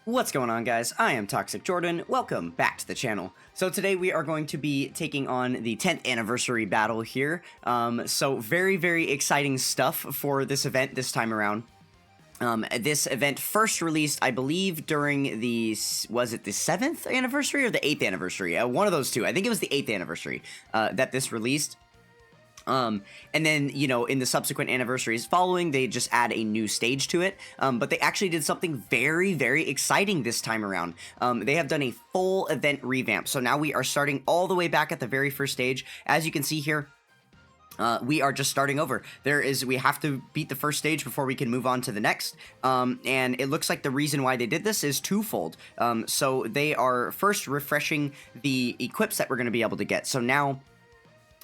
What's going on, guys? I am Toxic Jordan. Welcome back to the channel. So today we are going to be taking on the 10th anniversary battle here. So very exciting stuff for this event this time around. This event first released, I believe, during the, was it the 7th anniversary or the 8th anniversary? One of those two. I think it was the 8th anniversary that this released. And then, you know, in the subsequent anniversaries following, they just add a new stage to it. But they actually did something very exciting this time around. They have done a full event revamp. So now we are starting all the way back at the very first stage. As you can see here, we are just starting over. We have to beat the first stage before we can move on to the next. And it looks like the reason why they did this is twofold. So they are first refreshing the equips that we're going to be able to get. So now,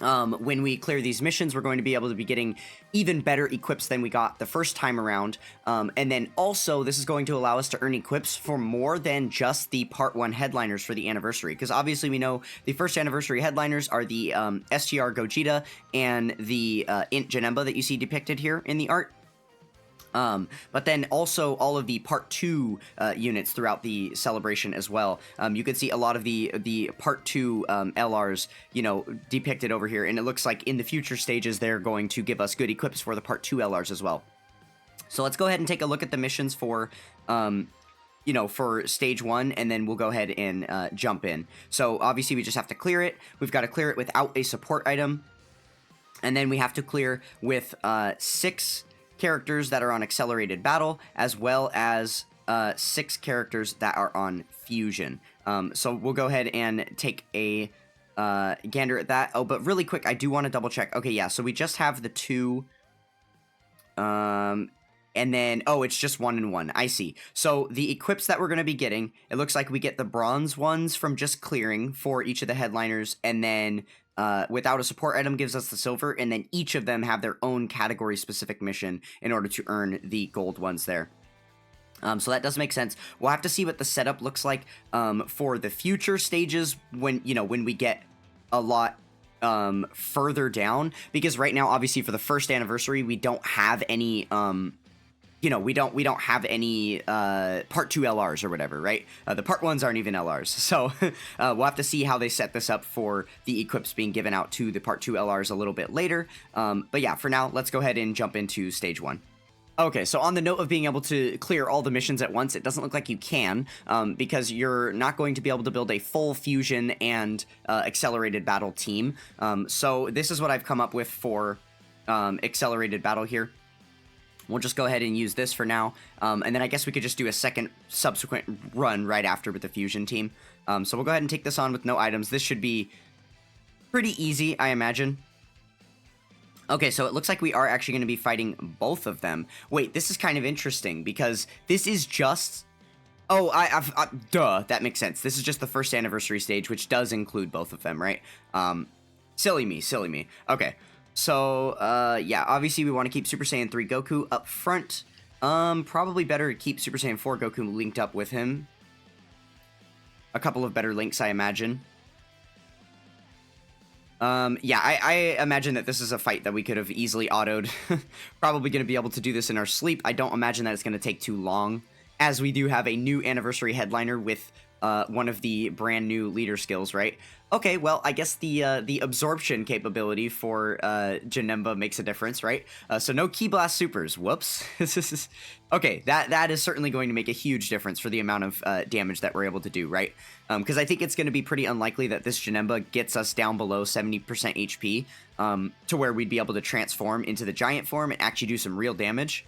when we clear these missions, we're going to be able to be getting even better equips than we got the first time around. And then also, this is going to allow us to earn equips for more than just the Part 1 headliners for the anniversary. Because obviously we know the first anniversary headliners are the STR Gogeta and the Int Janemba that you see depicted here in the art. But then also all of the Part 2 units throughout the celebration as well. You can see a lot of the Part 2 LRs, you know, depicted over here. And it looks like in the future stages, they're going to give us good equips for the Part 2 LRs as well. So let's go ahead and take a look at the missions for, you know, for stage 1, and then we'll go ahead and jump in. So obviously we just have to clear it. We've got to clear it without a support item. And then we have to clear with 6 characters that are on accelerated battle, as well as 6 characters that are on fusion. So we'll go ahead and take a gander at that. Oh, but really quick, I do want to double check. Okay, yeah, so we just have the 2, and then, oh, it's just 1 and 1. I see. So the equips that we're going to be getting, it looks like we get the bronze ones from just clearing for each of the headliners, and then without a support item gives us the silver, and then each of them have their own category-specific mission in order to earn the gold ones there. So that does make sense. We'll have to see what the setup looks like for the future stages when, you know, when we get a lot further down, because right now, obviously, for the first anniversary, we don't have any you know, we don't have any Part 2 LRs or whatever, right? The Part 1s aren't even LRs. So we'll have to see how they set this up for the equips being given out to the Part 2 LRs a little bit later. But yeah, for now, let's go ahead and jump into stage 1. Okay, so on the note of being able to clear all the missions at once, it doesn't look like you can, because you're not going to be able to build a full fusion and accelerated battle team. So this is what I've come up with for accelerated battle here. We'll just go ahead and use this for now, and then I guess we could just do a second subsequent run right after with the fusion team. So we'll go ahead and take this on with no items. This should be pretty easy, I imagine. Okay, so it looks like we are actually going to be fighting both of them. Wait, this is kind of interesting, because this is just... Oh, duh, that makes sense. This is just the first anniversary stage, which does include both of them, right? Silly me. Okay. So, yeah, obviously we want to keep Super Saiyan 3 Goku up front. Probably better to keep Super Saiyan 4 Goku linked up with him. A couple of better links, I imagine. Yeah, I imagine that this is a fight that we could have easily autoed. Probably going to be able to do this in our sleep. I don't imagine that it's going to take too long, as we do have a new anniversary headliner with one of the brand new leader skills, right? Okay, well, I guess the absorption capability for Janemba makes a difference, right? So no Ki Blast Supers. Whoops. Okay, that is certainly going to make a huge difference for the amount of damage that we're able to do, right? Because I think it's going to be pretty unlikely that this Janemba gets us down below 70% HP to where we'd be able to transform into the giant form and actually do some real damage.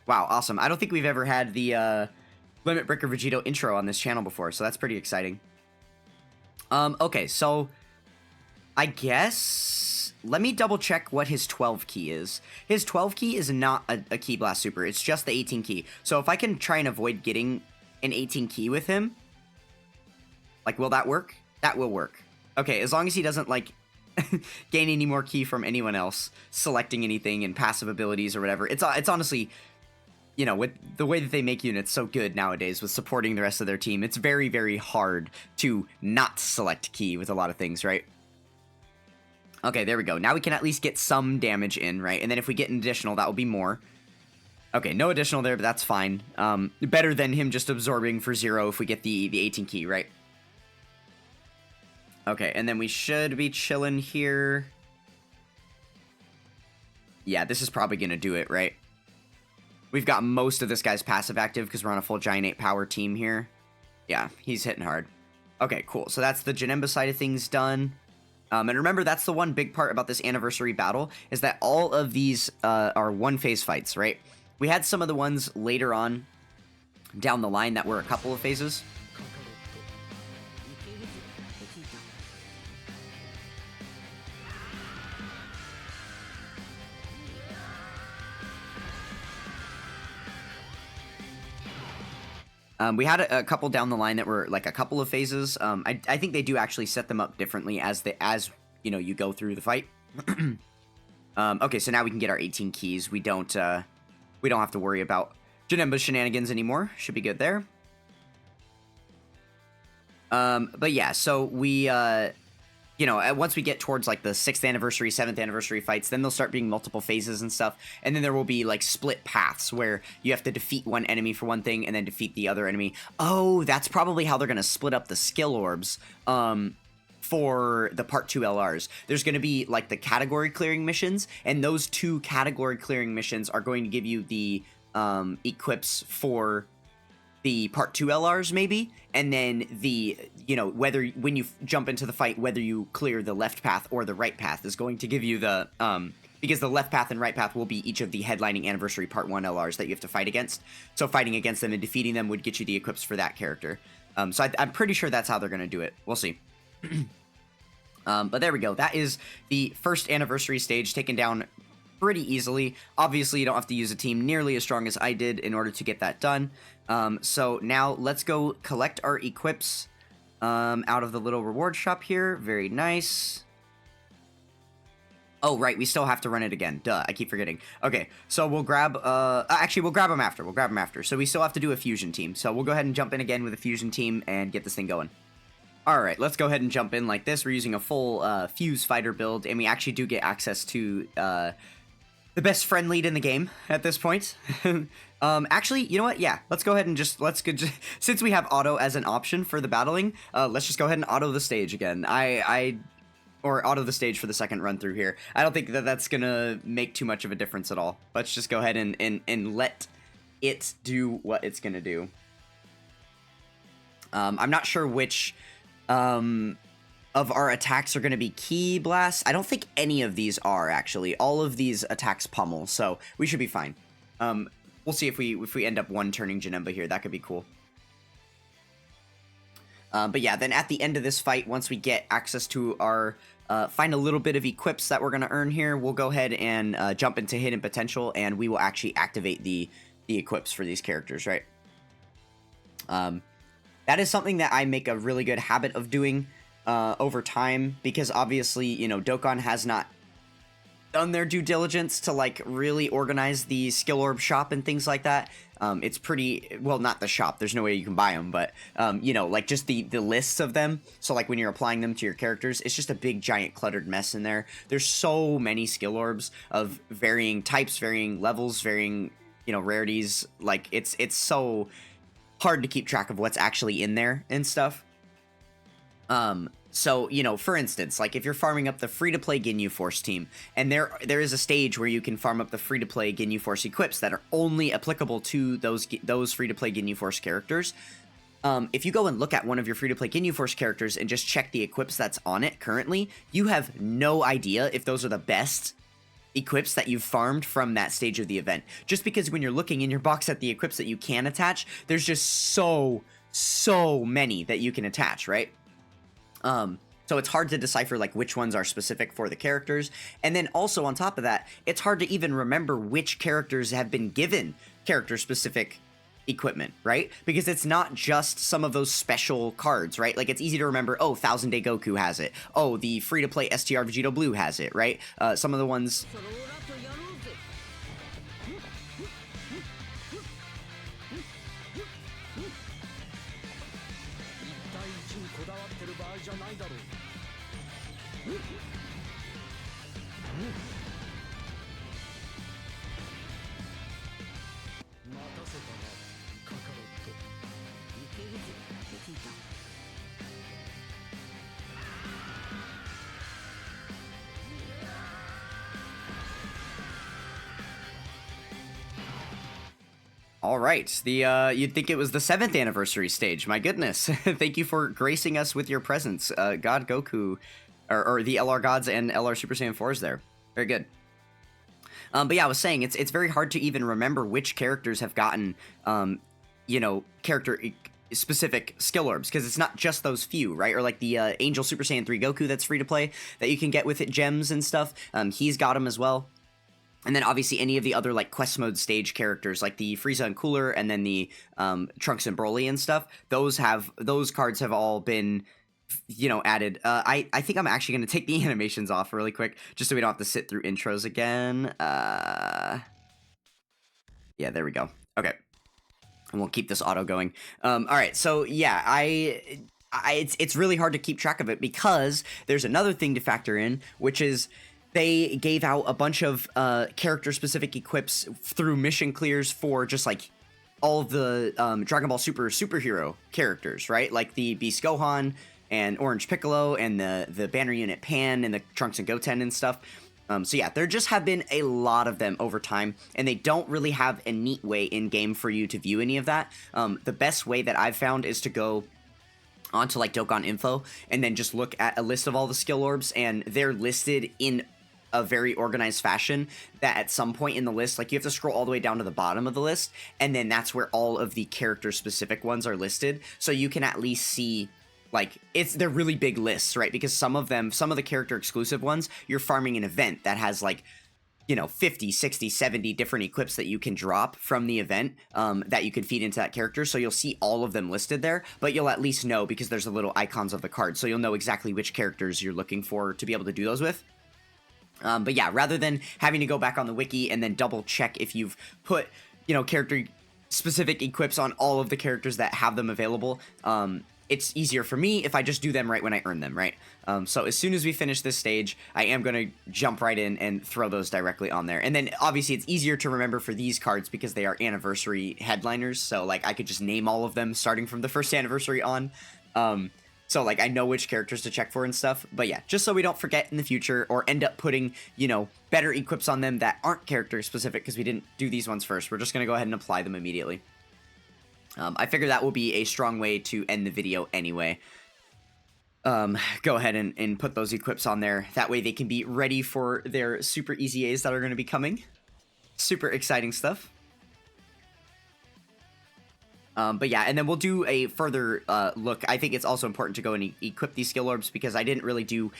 Wow, awesome. I don't think we've ever had the Limit Breaker Vegito intro on this channel before, so that's pretty exciting. Okay, so I guess... Let me double check what his 12 key is. His 12 key is not a Ki Blast Super, it's just the 18 key. So if I can try and avoid getting an 18 key with him, like, will that work? That will work. Okay, as long as he doesn't, like, gain any more key from anyone else selecting anything and passive abilities or whatever. It's honestly... you know, with the way that they make units so good nowadays with supporting the rest of their team, it's very, very hard to not select key with a lot of things, right? Okay, there we go. Now we can at least get some damage in, right? And then if we get an additional, that will be more. Okay, no additional there, but that's fine. Better than him just absorbing for 0 if we get the 18 key, right? Okay, and then we should be chilling here. Yeah, this is probably going to do it, right? We've got most of this guy's passive active because we're on a full Giant 8 power team here. Yeah, he's hitting hard. Okay, cool. So that's the Janemba side of things done. And remember, that's the one big part about this anniversary battle, is that all of these are one-phase fights, right? We had some of the ones later on down the line that were a couple of phases. We had a couple down the line that were like a couple of phases. I think they do actually set them up differently as you know, you go through the fight. Okay, so now we can get our 18 keys. We don't have to worry about Janemba's shenanigans anymore. Should be good there. But yeah, so we you know, once we get towards like the 6th anniversary, 7th anniversary fights, then there'll start being multiple phases and stuff. And then there will be like split paths where you have to defeat one enemy for one thing and then defeat the other enemy. Oh, that's probably how they're going to split up the skill orbs for the Part 2 LRs. There's going to be like the category clearing missions, and those 2 category clearing missions are going to give you the equips for the Part 2 LRs, maybe, and then the, you know, whether, when you jump into the fight, whether you clear the left path or the right path is going to give you the, because the left path and right path will be each of the headlining anniversary Part 1 LRs that you have to fight against. So fighting against them and defeating them would get you the equips for that character. So I'm pretty sure that's how they're going to do it. We'll see. But there we go. That is the first anniversary stage taken down pretty easily. Obviously, you don't have to use a team nearly as strong as I did in order to get that done. So now let's go collect our equips out of the little reward shop here. Very nice. Oh, right, we still have to run it again. Duh, I keep forgetting. Okay, so we'll grab, actually, we'll grab them after. We'll grab them after. So we still have to do a fusion team. So we'll go ahead and jump in again with a fusion team and get this thing going. All right, let's go ahead and jump in like this. We're using a full fuse fighter build, and we actually do get access to the best friend lead in the game at this point. Actually, you know what? Yeah, let's go ahead and since we have auto as an option for the battling, let's just go ahead and auto the stage again. Or auto the stage for the second run through here. I don't think that that's gonna make too much of a difference at all. Let's just go ahead and let it do what it's gonna do. I'm not sure which of our attacks are going to be key blasts. I don't think any of these are, actually. All of these attacks pummel, so we should be fine. We'll see if we end up one-turning Janemba here. That could be cool. But yeah, then at the end of this fight, once we get access to our find a little bit of equips that we're going to earn here, we'll go ahead and jump into hidden potential, and we will actually activate the equips for these characters, right? That is something that I make a really good habit of doing over time, because obviously, you know, Dokkan has not done their due diligence to like really organize the skill orb shop and things like that. It's pretty, well, not the shop, there's no way you can buy them, but you know, like just the lists of them. So like when you're applying them to your characters, it's just a big giant cluttered mess in there. There's so many skill orbs of varying types, varying levels, varying, you know, rarities. Like it's so hard to keep track of what's actually in there and stuff. So, you know, for instance, like if you're farming up the free-to-play Ginyu Force team, and there is a stage where you can farm up the free-to-play Ginyu Force equips that are only applicable to those free-to-play Ginyu Force characters. If you go and look at one of your free-to-play Ginyu Force characters and just check the equips that's on it currently, you have no idea if those are the best equips that you've farmed from that stage of the event. Just because when you're looking in your box at the equips that you can attach, there's just so many that you can attach, right? So it's hard to decipher like which ones are specific for the characters. And then also on top of that, it's hard to even remember which characters have been given character-specific equipment, right? Because it's not just some of those special cards, right? Like it's easy to remember, oh, 1000 Day Goku has it. Oh, the free-to-play STR Vegito Blue has it, right? Some of the ones... All right, you'd think it was the 7th anniversary stage. My goodness, thank you for gracing us with your presence, God Goku, or the LR Gods and LR Super Saiyan 4s there. Very good. But yeah, I was saying it's very hard to even remember which characters have gotten, character specific skill orbs, because it's not just those few, right? Or like the Angel Super Saiyan 3 Goku that's free to play that you can get with it gems and stuff. He's got them as well. And then obviously any of the other like quest mode stage characters like the Frieza and Cooler and then the Trunks and Broly and stuff, those cards have all been, added. I think I'm actually going to take the animations off really quick just so we don't have to sit through intros again. Yeah, there we go. Okay. And we'll keep this auto going. All right, so yeah, it's really hard to keep track of it because there's another thing to factor in, which is they gave out a bunch of character-specific equips through mission clears for just like all of the Dragon Ball Super superhero characters, right? Like the Beast Gohan and Orange Piccolo and the Banner Unit Pan and the Trunks and Goten and stuff. So yeah, there just have been a lot of them over time, and they don't really have a neat way in-game for you to view any of that. The best way that I've found is to go onto like Dokkan Info and then just look at a list of all the skill orbs, and they're listed in a very organized fashion that at some point in the list, like you have to scroll all the way down to the bottom of the list, and then that's where all of the character specific ones are listed, so you can at least see, like, they're really big lists, right? Because some of the character exclusive ones, you're farming an event that has like, 50, 60, 70 different equips that you can drop from the event that you can feed into that character. So you'll see all of them listed there, but you'll at least know because there's the little icons of the card. So you'll know exactly which characters you're looking for to be able to do those with. But yeah, rather than having to go back on the wiki and then double check if you've put, character specific equips on all of the characters that have them available, it's easier for me if I just do them right when I earn them, right? So as soon as we finish this stage, I am going to jump right in and throw those directly on there. And then obviously it's easier to remember for these cards because they are anniversary headliners. So like I could just name all of them starting from the first anniversary on. So like I know which characters to check for and stuff. But yeah, just so we don't forget in the future or end up putting, better equips on them that aren't character specific because we didn't do these ones first. We're just going to go ahead and apply them immediately. I figure that will be a strong way to end the video anyway. Go ahead and put those equips on there. That way they can be ready for their super easy A's that are going to be coming. Super exciting stuff. But yeah, and then we'll do a further look. I think it's also important to go and equip these skill orbs because I didn't really do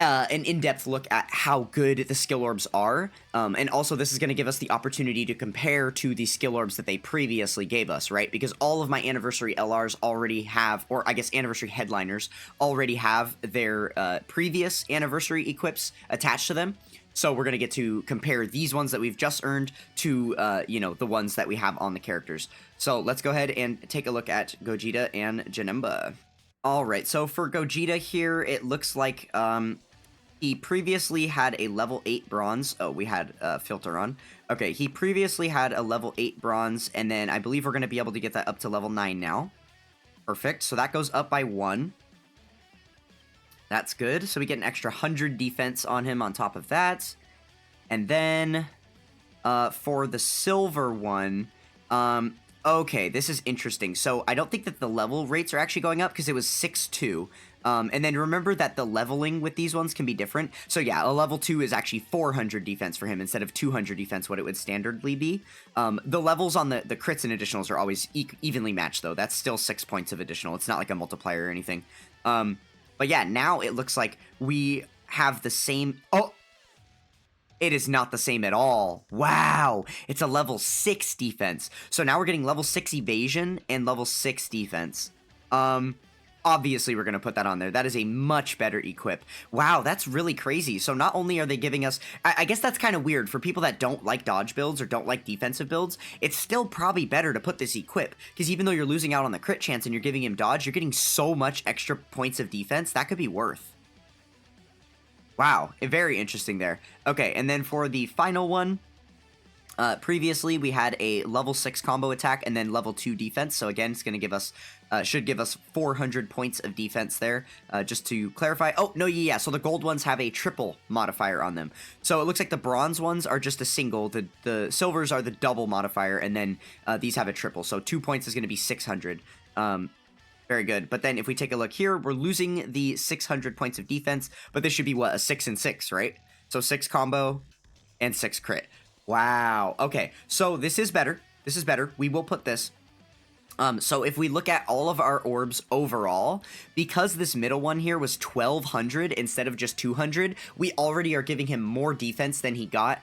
an in-depth look at how good the skill orbs are. And also this is going to give us the opportunity to compare to the skill orbs that they previously gave us, right? Because all of my anniversary LRs already have, or I guess anniversary headliners already have their previous anniversary equips attached to them. So we're going to get to compare these ones that we've just earned to, the ones that we have on the characters. So let's go ahead and take a look at Gogeta and Janemba. All right, so for Gogeta here, it looks like he previously had a level 8 bronze. Oh, we had a filter on. Okay, he previously had a level 8 bronze, and then I believe we're going to be able to get that up to level 9 now. Perfect, so that goes up by 1. That's good. So we get an extra 100 defense on him on top of that. And then for the silver one, okay, this is interesting. So I don't think that the level rates are actually going up because it was 6-2. And then remember that the leveling with these ones can be different. So yeah, a level 2 is actually 400 defense for him instead of 200 defense, what it would standardly be. The levels on the crits and additionals are always evenly matched, though. That's still 6 points of additional. It's not like a multiplier or anything. But yeah, now it looks like we have the same... Oh! It is not the same at all. Wow! It's a level 6 defense. So now we're getting level 6 evasion and level 6 defense. Obviously, we're going to put that on there. That is a much better equip. Wow, that's really crazy. So not only are they giving us... I guess that's kind of weird. For people that don't like dodge builds or don't like defensive builds, it's still probably better to put this equip. Because even though you're losing out on the crit chance and you're giving him dodge, you're getting so much extra points of defense. That could be worth. Wow, very interesting there. Okay, and then for the final one... previously, we had a level 6 combo attack and then level 2 defense. So again, it's going to give us, should give us 400 points of defense there. Just to clarify. Oh, no, yeah. So the gold ones have a triple modifier on them. So it looks like the bronze ones are just a single. The silvers are the double modifier. And then these have a triple. So 2 points is going to be 600. Very good. But then if we take a look here, we're losing the 600 points of defense. But this should be, what, a 6 and 6, right? So 6 combo and 6 crit. Wow. Okay, so this is better. This is better. We will put this. So if we look at all of our orbs overall, because this middle one here was 1200 instead of just 200, we already are giving him more defense than he got.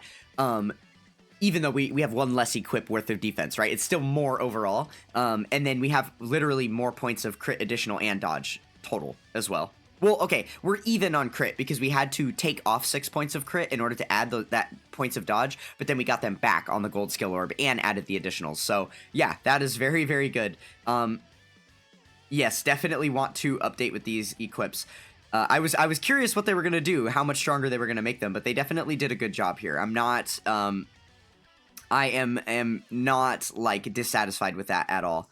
Even though we have one less equip worth of defense, right? It's still more overall. And then we have literally more points of crit additional and dodge total as well. Well, okay, we're even on crit because we had to take off 6 points of crit in order to add that points of dodge, but then we got them back on the gold skill orb and added the additionals. So yeah, that is very, very good. Yes, definitely want to update with these equips. I was curious what they were gonna do, how much stronger they were gonna make them, but they definitely did a good job here. I'm not, I am not like dissatisfied with that at all.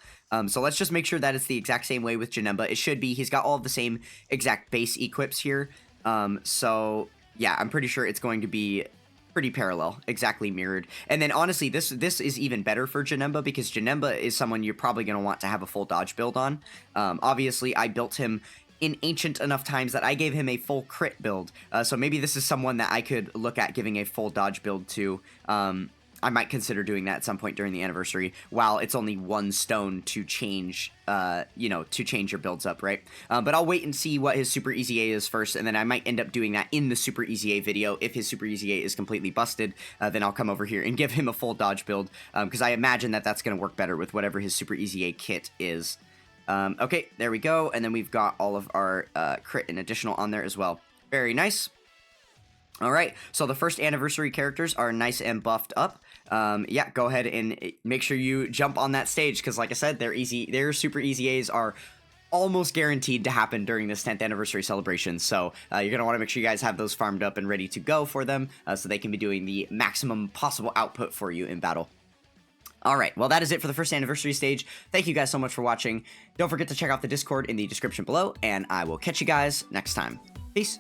So let's just make sure that it's the exact same way with Janemba. It should be. He's got all of the same exact base equips here. So yeah, I'm pretty sure it's going to be pretty parallel, exactly mirrored. And then honestly, this is even better for Janemba because Janemba is someone you're probably going to want to have a full dodge build on. Obviously, I built him in ancient enough times that I gave him a full crit build. So maybe this is someone that I could look at giving a full dodge build to. I might consider doing that at some point during the anniversary, while it's only 1 stone to change, you know, to change your builds up, right? But I'll wait and see what his Super Easy A is first, and then I might end up doing that in the Super Easy A video. If his Super Easy A is completely busted, then I'll come over here and give him a full dodge build, because I imagine that that's going to work better with whatever his Super Easy A kit is. Okay, there we go, and then we've got all of our crit and additional on there as well. Very nice. Alright, so the first anniversary characters are nice and buffed up. Yeah, go ahead and make sure you jump on that stage, because like I said, their Super Easy A's are almost guaranteed to happen during this 10th anniversary celebration, so you're going to want to make sure you guys have those farmed up and ready to go for them, so they can be doing the maximum possible output for you in battle. Alright, well that is it for the first anniversary stage. Thank you guys so much for watching. Don't forget to check out the Discord in the description below, and I will catch you guys next time. Peace!